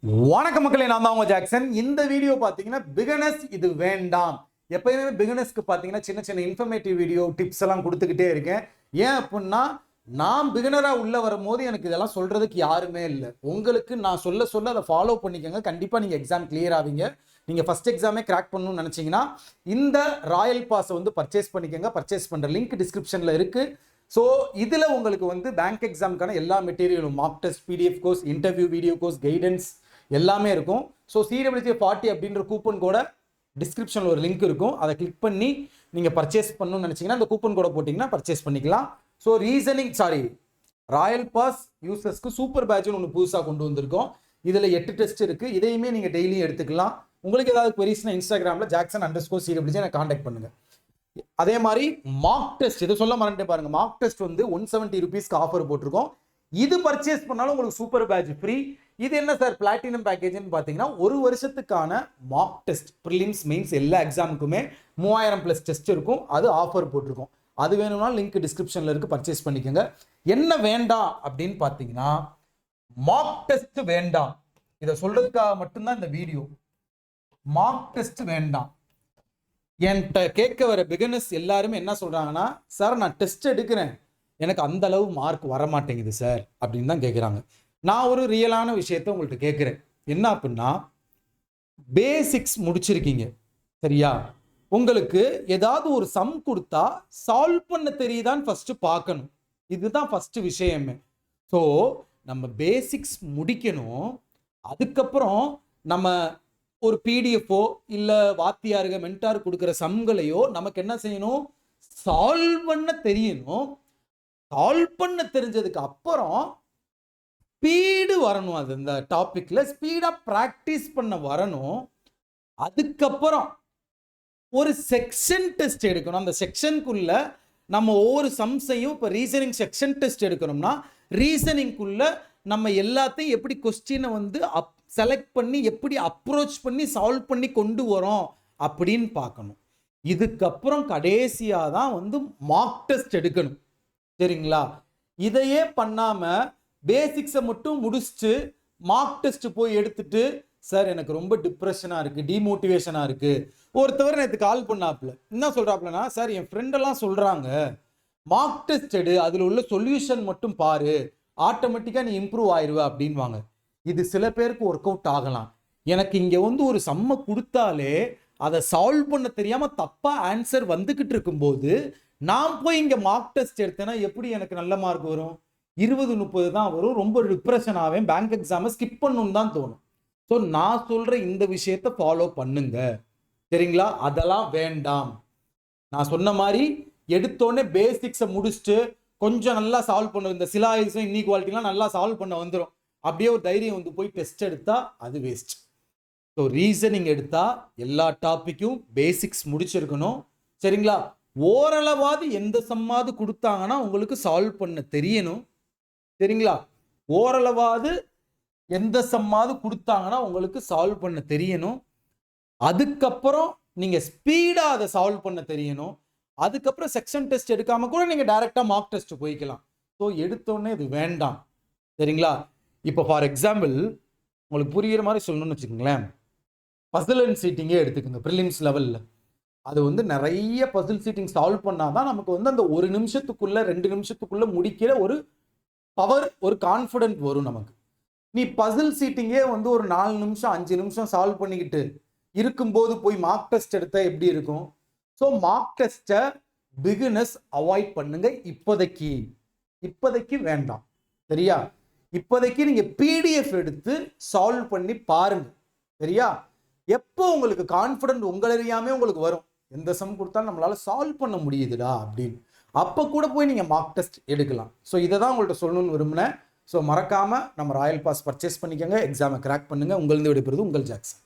வணக்க மக்களே, நான் தான் உங்க ஜாக்சன். இந்த வீடியோ பார்த்தீங்கன்னா பிகினர்ஸ் இது வேண்டாம். எப்பயுமே பிகினர்ஸ்க்கு பார்த்தீங்கன்னா சின்ன சின்ன இன்ஃபர்மேட்டிவ் வீடியோ டிப்ஸ் எல்லாம் கொடுத்துக்கிட்டே இருக்கேன். ஏன் அப்படின்னா நான் பிகினராக உள்ள வரும்போது எனக்கு இதெல்லாம் சொல்றதுக்கு யாருமே இல்லை. உங்களுக்கு நான் சொல்ல சொல்ல அதை ஃபாலோ பண்ணிக்கோங்க. கண்டிப்பாக நீங்கள் எக்ஸாம் கிளியர் ஆவீங்க. நீங்கள் ஃபர்ஸ்ட் எக்ஸாமே கிராக் பண்ணணும்னு நினச்சிங்கன்னா இந்த ராயல் பாஸை வந்து பர்ச்சேஸ் பண்ணிக்கோங்க. பர்ச்சேஸ் பண்ணுற லிங்க் டிஸ்கிரிப்ஷனில் இருக்குது. ஸோ இதில் உங்களுக்கு வந்து பேங்க் எக்ஸாமுக்கான எல்லா மெட்டீரியலும், mock test, PDF course, interview video course, guidance எல்லாமே இருக்கும். ஸோ CWJ40 அப்படின்ற கூப்பன் கோட டிஸ்கிரிப்ஷனில் ஒரு லிங்க் இருக்கும். அதை கிளிக் பண்ணி நீங்கள் பர்ச்சேஸ் பண்ணணும்னு நினச்சிங்கன்னா அந்த கூப்பன் கோடை போட்டிங்கன்னா பர்ச்சேஸ் பண்ணிக்கலாம். ஸோ ராயல் பாஸ் யூசர்ஸ்க்கு சூப்பர் பேட்ச்னு ஒன்று புதுசாக கொண்டு வந்திருக்கோம். இதில் 8 டெஸ்ட் இருக்குது. இதையுமே நீங்கள் டெய்லியும் எடுத்துக்கலாம். உங்களுக்கு ஏதாவது queries-னா இன்ஸ்டாகிராமில் Jackson_CWJ எனக்கு காண்டாக்ட் பண்ணுங்கள். அதே மாதிரி மார்க் டெஸ்ட், இதை சொல்ல மறந்துட்டே பாருங்க. மார்க் டெஸ்ட் வந்து 170 ரூபீஸ்க்கு ஆஃபர் போட்டிருக்கோம். இது பர்ச்சேஸ் பண்ணாலும் உங்களுக்கு சூப்பர் பேட்ச் ஃப்ரீ. இது என்ன சார் பிளாட்டினம் பேக்கேஜ்னு பார்த்தீங்கன்னா, ஒரு வருஷத்துக்கான மார்க் டெஸ்ட், ப்ரிலிம்ஸ், மெயின்ஸ் எல்லா எக்ஸாமுக்குமே 3000+ டெஸ்ட் இருக்கும். அது ஆஃபர் போட்டிருக்கோம். அது வேணும்னா லிங்க் டிஸ்கிரிப்ஷனில் இருக்கு, பர்ச்சேஸ் பண்ணிக்கோங்க. என்ன வேண்டாம் அப்படின்னு பார்த்தீங்கன்னா, மார்க் டெஸ்ட் வேண்டாம். இதை சொல்றதுக்காக மட்டும்தான் இந்த வீடியோ. மார்க் டெஸ்ட் வேண்டாம். என்கிட்ட கேட்க வர பிகினர்ஸ் எல்லாருமே என்ன சொல்றாங்கன்னா, சார் நான் டெஸ்ட் எடுக்கிறேன், எனக்கு அந்த அளவு மார்க் வர மாட்டேங்குது சார் அப்படின்னு தான் கேட்குறாங்க. நான் ஒரு ரியலான விஷயத்த உங்கள்கிட்ட கேட்குறேன். என்ன அப்படின்னா, பேசிக்ஸ் முடிச்சிருக்கீங்க சரியா? உங்களுக்கு ஏதாவது ஒரு சம் கொடுத்தா சால்வ் பண்ண தெரியுதான்னு ஃபர்ஸ்ட் பார்க்கணும். இதுதான் ஃபர்ஸ்ட் விஷயமே. ஸோ நம்ம பேசிக்ஸ் முடிக்கணும். அதுக்கப்புறம் நம்ம ஒரு பிடிஎஃபோ இல்லை வாத்தியாருங்க மென்டார் கொடுக்குற சம்களையோ நமக்கு என்ன செய்யணும், சால்வ் பண்ண தெரியணும். சால்வ் பண்ண தெரிஞ்சதுக்கு அப்புறம் ஸ்பீடு வரணும். அது இந்த டாபிக்ல ஸ்பீடா பிராக்டிஸ் பண்ண வரணும். அதுக்கப்புறம் ஒரு செக்ஷன் டெஸ்ட் எடுக்கணும். அந்த செக்ஷனுக்குள்ள நம்ம ஒவ்வொரு சம்ஸையும், இப்போ ரீசனிங் செக்ஷன் டெஸ்ட் எடுக்கணும்னா ரீசனிங்குள்ள நம்ம எல்லாத்தையும் எப்படி கொஸ்டினை வந்து செலக்ட் பண்ணி எப்படி அப்ரோச் பண்ணி சால்வ் பண்ணி கொண்டு வரோம் அப்படின்னு பார்க்கணும். இதுக்கப்புறம் கடைசியாக தான் வந்து மார்க் டெஸ்ட் எடுக்கணும். சரிங்களா? இதையே பண்ணாம பேசிக்ஸை மட்டும் முடிச்சுட்டு மார்க் டெஸ்ட் போய் எடுத்துட்டு, சார் எனக்கு ரொம்ப டிப்ரெஷனாக இருக்குது, டிமோட்டிவேஷனாக இருக்குது. ஒருத்தவர் நேற்று கால் பண்ணாப்புல என்ன சொல்கிறாப்புலனா, சார் என் ஃப்ரெண்டெல்லாம் சொல்கிறாங்க மார்க் டெஸ்ட் எடு, அதில் உள்ள சொல்யூஷன் மட்டும் பாரு, ஆட்டோமேட்டிக்காக நீ இம்ப்ரூவ் ஆயிடுவ அப்படின்வாங்க. இது சில பேருக்கு ஒர்க் அவுட் ஆகலாம். எனக்கு இங்கே வந்து ஒரு சம்மை கொடுத்தாலே அதை சால்வ் பண்ண தெரியாமல் தப்பாக ஆன்சர் வந்துக்கிட்டு இருக்கும்போது நான் போய் இங்கே மார்க் டெஸ்ட் எடுத்தேன்னா எப்படி எனக்கு நல்ல மார்க் வரும்? 20-30 தான் வரும். ரொம்ப டிப்ரெஷன் ஆவேன். பேங்க் எக்ஸாமை ஸ்கிப் பண்ணணும்னு தான் தோணும். ஸோ நான் சொல்கிற இந்த விஷயத்தை ஃபாலோ பண்ணுங்க. சரிங்களா? அதெல்லாம் வேண்டாம். நான் சொன்ன மாதிரி எடுத்தோடனே பேசிக்ஸை முடிச்சுட்டு கொஞ்சம் நல்லா சால்வ் பண்ண, இந்த சிலாயிசம் இன்இக்வாலிட்டிலாம் நல்லா சால்வ் பண்ண வந்துடும். அப்படியே ஒரு தைரியம் வந்து போய் டெஸ்ட் எடுத்தா அது வேஸ்ட். ஸோ ரீசனிங் எடுத்தா எல்லா டாப்பிக்கும் பேசிக்ஸ் முடிச்சிருக்கணும். சரிங்களா? ஓரளவாவது எந்த சம்மாவது கொடுத்தாங்கன்னா உங்களுக்கு சால்வ் பண்ண தெரியணும். சரிங்களா? ஓரளவாவது எந்த சம்மாவது கொடுத்தாங்கன்னா உங்களுக்கு சால்வ் பண்ண தெரியணும். அதுக்கப்புறம் நீங்க ஸ்பீடா அதை சால்வ் பண்ண தெரியணும். அதுக்கப்புறம் செக்ஷன் டெஸ்ட் எடுக்காம கூட நீங்க டைரக்டா மார்க் டெஸ்ட் போய்க்கலாம். ஸோ எடுத்தோடனே இது வேண்டாம். சரிங்களா? இப்போ ஃபார் எக்ஸாம்பிள் உங்களுக்கு புரியுற மாதிரி சொல்லணும்னு வச்சுக்கோங்களேன், பசில் அண்ட் சீட்டிங்கே எடுத்துக்கோங்க. ப்ரிலிம்ஸ் லெவலில் அது வந்து நிறைய பசில் சீட்டிங் சால்வ் பண்ணாதான் நமக்கு வந்து அந்த 1 நிமிஷத்துக்குள்ள 2 நிமிஷத்துக்குள்ள முடிக்கிற ஒரு பவர், ஒரு கான்ஃபிடென்ட் வரும் நமக்கு. நீ பசில் சீட்டிங்கே வந்து ஒரு 4 நிமிஷம் 5 நிமிஷம் சால்வ் பண்ணிக்கிட்டு இருக்கும்போது போய் மார்க் டெஸ்ட் எடுத்தா எப்படி இருக்கும்? ஸோ மார்க் டெஸ்ட்டை பிகினர்ஸ் அவாய்ட் பண்ணுங்க. இப்போதைக்கு வேண்டாம். சரியா? இப்போதைக்கு நீங்க பிடிஎஃப் எடுத்து சால்வ் பண்ணி பாருங்க. சரியா? எப்போ உங்களுக்கு கான்ஃபிடென்ட் உங்களை அறியாமே உங்களுக்கு வரும், எந்த சம் கொடுத்தாலும் நம்மளால சால்வ் பண்ண முடியுதுடா அப்படின்னு, அப்போ கூட போய் நீங்கள் மார்க் டெஸ்ட் எடுக்கலாம். ஸோ இதை தான் உங்கள்கிட்ட சொல்லணும்னு விரும்பினேன். ஸோ மறக்காமல் நம்ம ராயல் பாஸ் பர்ச்சேஸ் பண்ணிக்கோங்க. எக்ஸாமை கிராக் பண்ணுங்கள். உங்களிருந்து விடைபெறுவது உங்கள் ஜாக்சன்.